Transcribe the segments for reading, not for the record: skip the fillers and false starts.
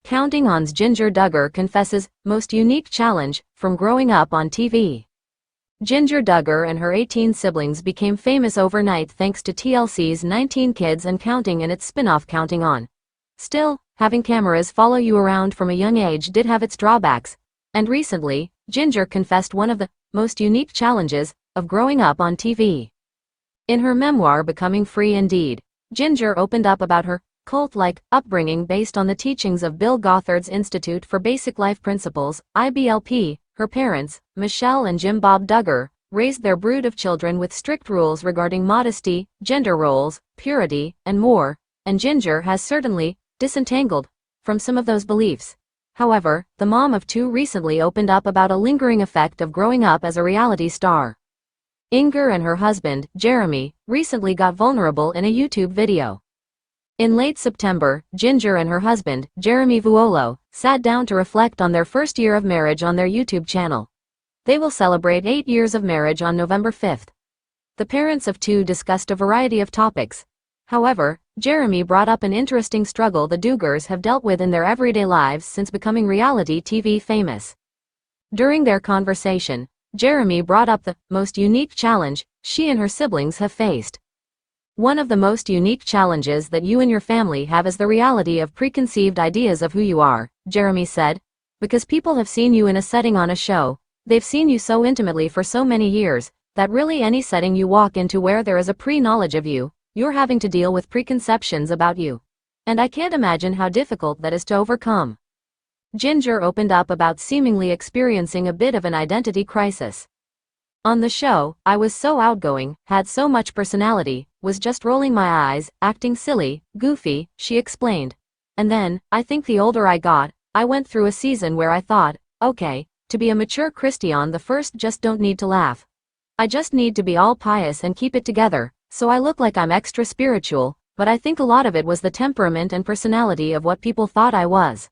Counting On's Jinger Duggar confesses most unique challenge from growing up on TV. Jinger Duggar and her 18 siblings became famous overnight thanks to TLC's 19 Kids and Counting and its spin-off Counting On. Still, having cameras follow you around from a young age did have its drawbacks, and recently, Jinger confessed one of the most unique challenges of growing up on TV. In her memoir Becoming Free Indeed, Jinger opened up about her cult-like upbringing based on the teachings of Bill Gothard's Institute for Basic Life Principles, iblp. Her parents, Michelle and Jim Bob Duggar, raised their brood of children with strict rules regarding modesty, gender roles, purity, and more, and Jinger has certainly disentangled from some of those beliefs. However, the mom of two recently opened up about a lingering effect of growing up as a reality star. Jinger and her husband, Jeremy, recently got vulnerable in a YouTube video. In late September, Jinger and her husband, Jeremy Vuolo, sat down to reflect on their first year of marriage on their YouTube channel. They will celebrate 8 years of marriage on November 5th. The parents of two discussed a variety of topics. However, Jeremy brought up an interesting struggle the Duggars have dealt with in their everyday lives since becoming reality TV famous. During their conversation, Jeremy brought up the most unique challenge she and her siblings have faced. One of the most unique challenges that you and your family have is the reality of preconceived ideas of who you are, Jeremy said. Because people have seen you in a setting on a show, they've seen you so intimately for so many years, that really any setting you walk into where there is a pre-knowledge of you, you're having to deal with preconceptions about you. And I can't imagine how difficult that is to overcome. Jinger opened up about seemingly experiencing a bit of an identity crisis. On the show, I was so outgoing, had so much personality, was just rolling my eyes, acting silly, goofy, she explained. And then, I think the older I got, I went through a season where I thought, okay, to be a mature Christian the first just don't need to laugh. I just need to be all pious and keep it together, so I look like I'm extra spiritual, but I think a lot of it was the temperament and personality of what people thought I was.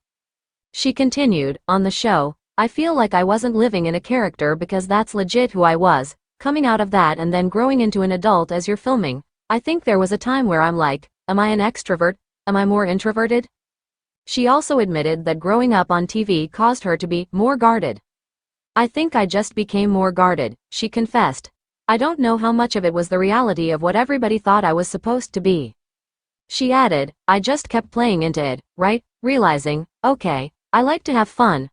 She continued, on the show, I feel like I wasn't living in a character because that's legit who I was, coming out of that and then growing into an adult as you're filming. I think there was a time where I'm like, am I an extrovert? Am I more introverted? She also admitted that growing up on TV caused her to be more guarded. I think I just became more guarded, she confessed. I don't know how much of it was the reality of what everybody thought I was supposed to be. She added, I just kept playing into it, right? Realizing, okay, I like to have fun.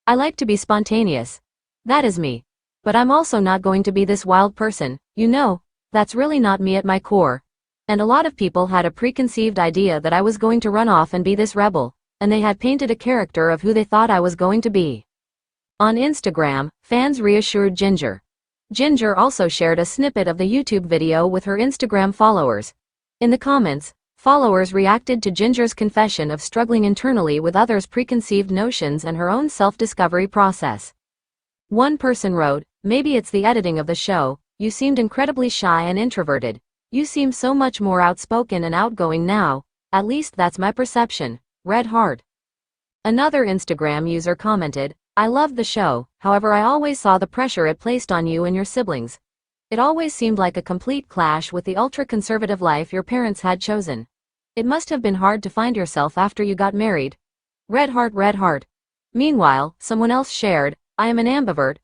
I like to be spontaneous. That is me. But I'm also not going to be this wild person, you know, that's really not me at my core. And a lot of people had a preconceived idea that I was going to run off and be this rebel, and they had painted a character of who they thought I was going to be. On Instagram, fans reassured Jinger. Jinger also shared a snippet of the YouTube video with her Instagram followers. In the comments, followers reacted to Jinger's confession of struggling internally with others' preconceived notions and her own self-discovery process. One person wrote, maybe it's the editing of the show, you seemed incredibly shy and introverted. You seem so much more outspoken and outgoing now, at least that's my perception. Red heart. Another Instagram user commented, I loved the show, however I always saw the pressure it placed on you and your siblings. It always seemed like a complete clash with the ultra-conservative life your parents had chosen. It must have been hard to find yourself after you got married. Red heart, red heart. Meanwhile, someone else shared, I am an ambivert.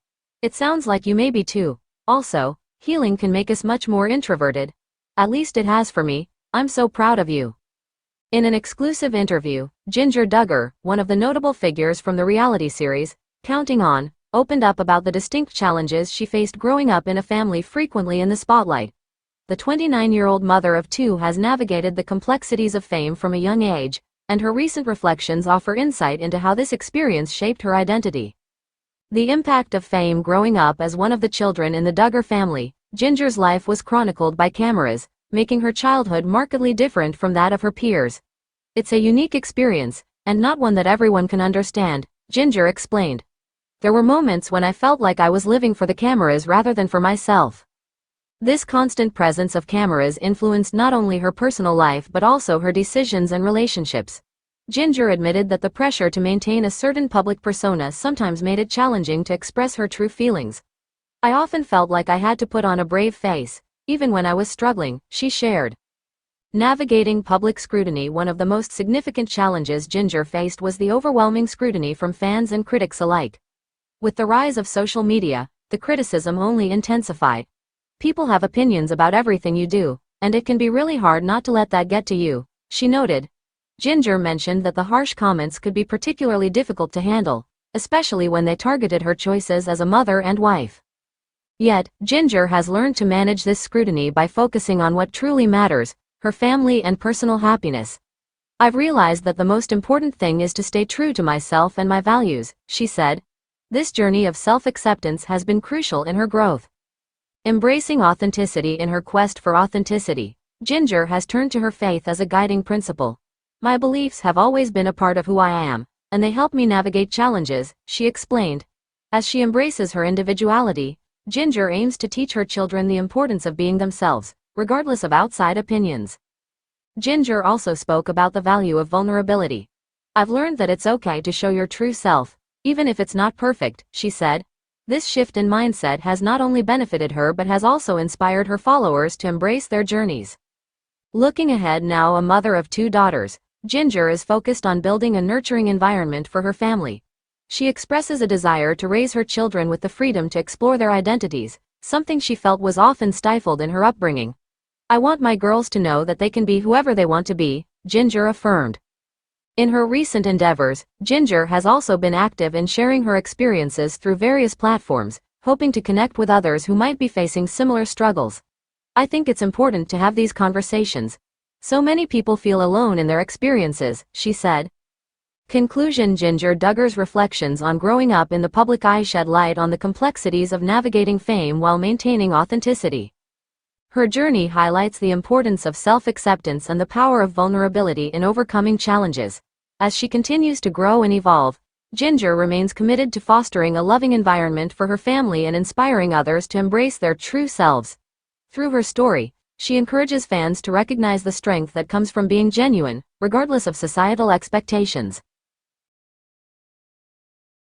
It sounds like you may be too. Also, healing can make us much more introverted. At least it has for me. I'm so proud of you. In an exclusive interview, Jinger Duggar, one of the notable figures from the reality series, Counting On, opened up about the distinct challenges she faced growing up in a family frequently in the spotlight. The 29-year-old mother of two has navigated the complexities of fame from a young age, and her recent reflections offer insight into how this experience shaped her identity. The impact of fame growing up as one of the children in the Duggar family, Jinger's life was chronicled by cameras, making her childhood markedly different from that of her peers. It's a unique experience, and not one that everyone can understand, Jinger explained. There were moments when I felt like I was living for the cameras rather than for myself. This constant presence of cameras influenced not only her personal life but also her decisions and relationships. Jinger admitted that the pressure to maintain a certain public persona sometimes made it challenging to express her true feelings. I often felt like I had to put on a brave face, even when I was struggling, she shared. Navigating public scrutiny. One of the most significant challenges Jinger faced was the overwhelming scrutiny from fans and critics alike. With the rise of social media, the criticism only intensified. People have opinions about everything you do, and it can be really hard not to let that get to you, she noted. Jinger mentioned that the harsh comments could be particularly difficult to handle, especially when they targeted her choices as a mother and wife. Yet, Jinger has learned to manage this scrutiny by focusing on what truly matters, her family and personal happiness. I've realized that the most important thing is to stay true to myself and my values, she said. This journey of self-acceptance has been crucial in her growth. Embracing authenticity. In her quest for authenticity, Jinger has turned to her faith as a guiding principle. My beliefs have always been a part of who I am, and they help me navigate challenges, she explained. As she embraces her individuality, Jinger aims to teach her children the importance of being themselves, regardless of outside opinions. Jinger also spoke about the value of vulnerability. I've learned that it's okay to show your true self, even if it's not perfect, she said. This shift in mindset has not only benefited her but has also inspired her followers to embrace their journeys. Looking ahead. Now a mother of 2 daughters, Jinger is focused on building a nurturing environment for her family. She expresses a desire to raise her children with the freedom to explore their identities, something she felt was often stifled in her upbringing. I want my girls to know that they can be whoever they want to be, Jinger affirmed. In her recent endeavors, Jinger has also been active in sharing her experiences through various platforms, hoping to connect with others who might be facing similar struggles. I think it's important to have these conversations. So many people feel alone in their experiences, she said. Conclusion. Jinger Duggar's reflections on growing up in the public eye shed light on the complexities of navigating fame while maintaining authenticity. Her journey highlights the importance of self-acceptance and the power of vulnerability in overcoming challenges. As she continues to grow and evolve, Jinger remains committed to fostering a loving environment for her family and inspiring others to embrace their true selves. Through her story, she encourages fans to recognize the strength that comes from being genuine, regardless of societal expectations.